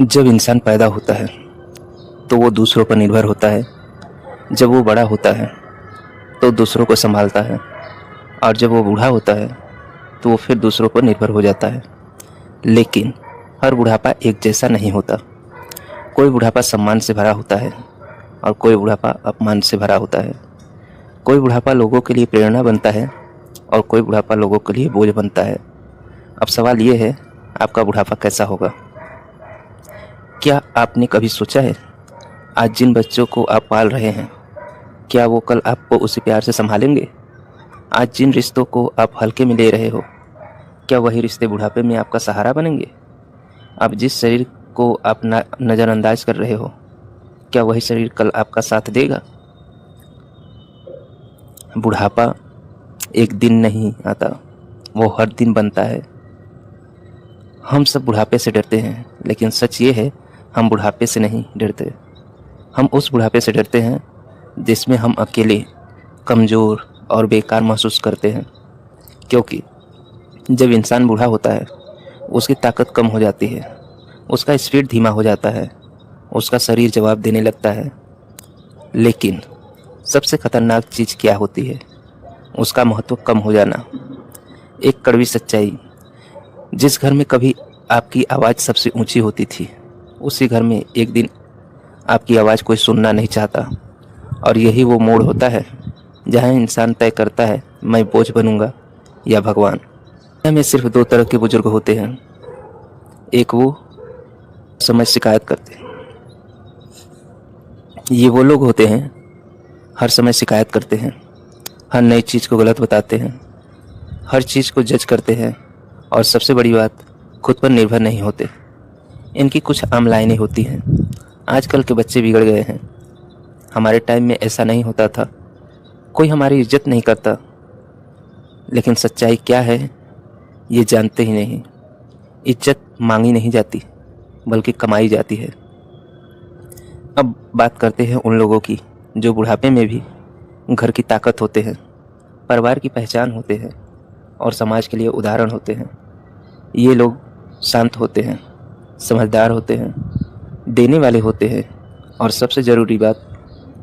जब इंसान पैदा होता है तो वो दूसरों पर निर्भर होता है। जब वो बड़ा होता है तो दूसरों को संभालता है, और जब वो बूढ़ा होता है तो वो फिर दूसरों पर निर्भर हो जाता है। लेकिन हर बुढ़ापा एक जैसा नहीं होता। कोई बुढ़ापा सम्मान से भरा होता है और कोई बुढ़ापा अपमान से भरा होता है। कोई बुढ़ापा लोगों के लिए प्रेरणा बनता है और कोई बुढ़ापा लोगों के लिए बोझ बनता है। अब सवाल ये है, आपका बुढ़ापा कैसा होगा? क्या आपने कभी सोचा है, आज जिन बच्चों को आप पाल रहे हैं, क्या वो कल आपको उसी प्यार से संभालेंगे? आज जिन रिश्तों को आप हल्के में ले रहे हो, क्या वही रिश्ते बुढ़ापे में आपका सहारा बनेंगे? अब जिस शरीर को आप नज़रअंदाज कर रहे हो, क्या वही शरीर कल आपका साथ देगा? बुढ़ापा एक दिन नहीं आता, वो हर दिन बनता है। हम सब बुढ़ापे से डरते हैं, लेकिन सच ये है, हम बुढ़ापे से नहीं डरते। हम उस बुढ़ापे से डरते हैं जिसमें हम अकेले, कमज़ोर और बेकार महसूस करते हैं। क्योंकि जब इंसान बूढ़ा होता है, उसकी ताकत कम हो जाती है, उसका स्पीड धीमा हो जाता है, उसका शरीर जवाब देने लगता है। लेकिन सबसे खतरनाक चीज़ क्या होती है? उसका महत्व कम हो जाना। एक कड़वी सच्चाई, जिस घर में कभी आपकी आवाज़ सबसे ऊंची होती थी, उसी घर में एक दिन आपकी आवाज़ कोई सुनना नहीं चाहता। और यही वो मोड़ होता है जहाँ इंसान तय करता है, मैं बोझ बनूंगा या भगवान। दुनिया में सिर्फ दो तरह के बुजुर्ग होते हैं। एक वो समय शिकायत करते हैं, ये वो लोग होते हैं हर समय शिकायत करते हैं, हर नई चीज़ को गलत बताते हैं, हर चीज़ को जज करते हैं, और सबसे बड़ी बात, खुद पर निर्भर नहीं होते। इनकी कुछ आम लाइनें होती हैं, आजकल के बच्चे बिगड़ गए हैं, हमारे टाइम में ऐसा नहीं होता था, कोई हमारी इज्जत नहीं करता। लेकिन सच्चाई क्या है ये जानते ही नहीं। इज्जत मांगी नहीं जाती, बल्कि कमाई जाती है। अब बात करते हैं उन लोगों की जो बुढ़ापे में भी घर की ताकत होते हैं, परिवार की पहचान होते हैं और समाज के लिए उदाहरण होते हैं। ये लोग शांत होते हैं, समझदार होते हैं, देने वाले होते हैं, और सबसे ज़रूरी बात,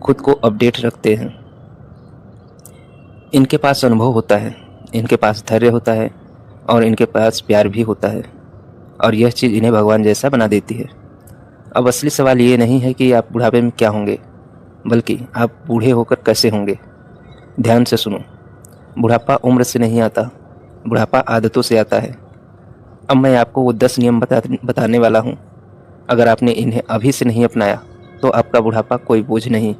खुद को अपडेट रखते हैं। इनके पास अनुभव होता है, इनके पास धैर्य होता है, और इनके पास प्यार भी होता है, और यह चीज़ इन्हें भगवान जैसा बना देती है। अब असली सवाल ये नहीं है कि आप बुढ़ापे में क्या होंगे, बल्कि आप बूढ़े होकर कैसे होंगे। ध्यान से सुनो, बुढ़ापा उम्र से नहीं आता, बुढ़ापा आदतों से आता है। अब मैं आपको वो 10 नियम बताने वाला हूँ। अगर आपने इन्हें अभी से नहीं अपनाया तो आपका बुढ़ापा कोई बोझ नहीं,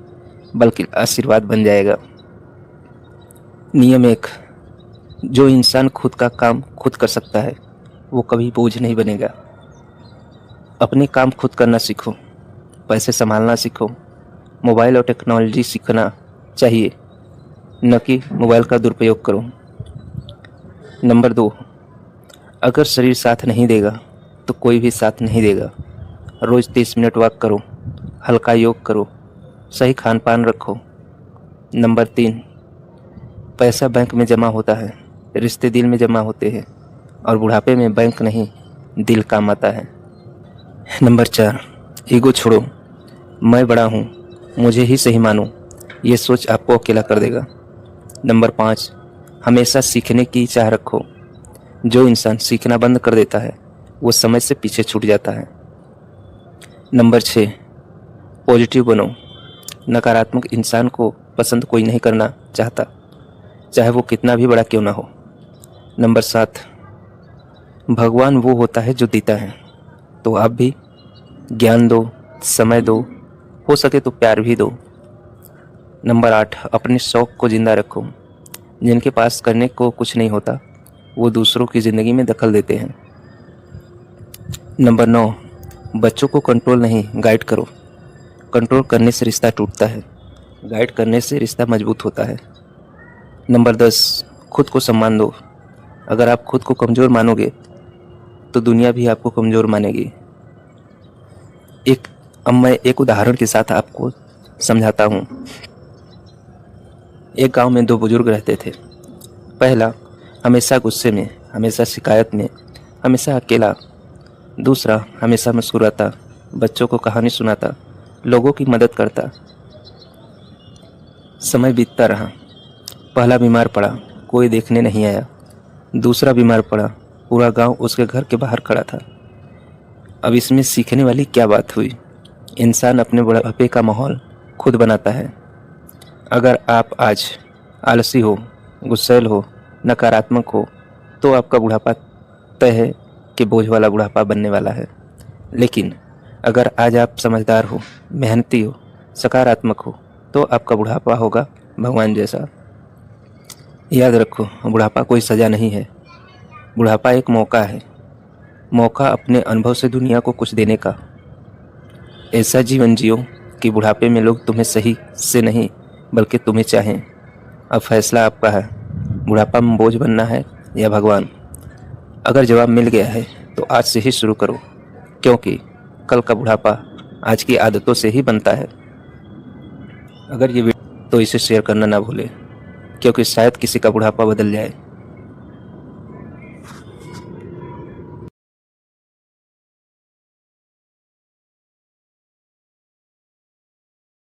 बल्कि आशीर्वाद बन जाएगा। नियम 1, जो इंसान खुद का काम खुद कर सकता है, वो कभी बोझ नहीं बनेगा। अपने काम खुद करना सीखो, पैसे संभालना सीखो, मोबाइल और टेक्नोलॉजी सीखना चाहिए, न कि मोबाइल का दुरुपयोग करो। नंबर 2, अगर शरीर साथ नहीं देगा तो कोई भी साथ नहीं देगा। रोज़ 30 मिनट वॉक करो, हल्का योग करो, सही खान पान रखो। नंबर 3, पैसा बैंक में जमा होता है, रिश्ते दिल में जमा होते हैं, और बुढ़ापे में बैंक नहीं, दिल काम आता है। नंबर 4, ईगो छोड़ो, मैं बड़ा हूँ, मुझे ही सही मानो, ये सोच आपको अकेला कर देगा। नंबर 5, हमेशा सीखने की चाह रखो। जो इंसान सीखना बंद कर देता है, वो समय से पीछे छूट जाता है। नंबर 6, पॉजिटिव बनो। नकारात्मक इंसान को पसंद कोई नहीं करना चाहता, चाहे वो कितना भी बड़ा क्यों ना हो। नंबर 7, भगवान वो होता है जो देता है, तो आप भी ज्ञान दो, समय दो, हो सके तो प्यार भी दो। नंबर 8, अपने शौक़ को ज़िंदा रखो। जिनके पास करने को कुछ नहीं होता, वो दूसरों की ज़िंदगी में दखल देते हैं। नंबर 9, बच्चों को कंट्रोल नहीं, गाइड करो। कंट्रोल करने से रिश्ता टूटता है, गाइड करने से रिश्ता मजबूत होता है। नंबर 10, खुद को सम्मान दो। अगर आप खुद को कमज़ोर मानोगे तो दुनिया भी आपको कमज़ोर मानेगी। अब मैं एक उदाहरण के साथ आपको समझाता हूँ। एक गांव में 2 बुजुर्ग रहते थे। पहला हमेशा गुस्से में, हमेशा शिकायत में, हमेशा अकेला। दूसरा हमेशा मुस्कुराता, बच्चों को कहानी सुनाता, लोगों की मदद करता। समय बीतता रहा। पहला बीमार पड़ा, कोई देखने नहीं आया। दूसरा बीमार पड़ा, पूरा गांव उसके घर के बाहर खड़ा था। अब इसमें सीखने वाली क्या बात हुई? इंसान अपने बुढ़ापे का माहौल खुद बनाता है। अगर आप आज आलसी हो, गुस्सैल हो, नकारात्मक हो, तो आपका बुढ़ापा तय है कि बोझ वाला बुढ़ापा बनने वाला है। लेकिन अगर आज आप समझदार हो, मेहनती हो, सकारात्मक हो, तो आपका बुढ़ापा होगा भगवान जैसा। याद रखो, बुढ़ापा कोई सज़ा नहीं है। बुढ़ापा एक मौका है। मौका अपने अनुभव से दुनिया को कुछ देने का। ऐसा जीवन जियो कि बुढ़ापे में लोग तुम्हें सही से नहीं बल्कि तुम्हें चाहें। अब फैसला आपका है, बुढ़ापा में बोझ बनना है या भगवान। अगर जवाब मिल गया है तो आज से ही शुरू करो, क्योंकि कल का बुढ़ापा आज की आदतों से ही बनता है। अगर ये वीडियो तो इसे शेयर करना ना भूलें, क्योंकि शायद किसी का बुढ़ापा बदल जाए।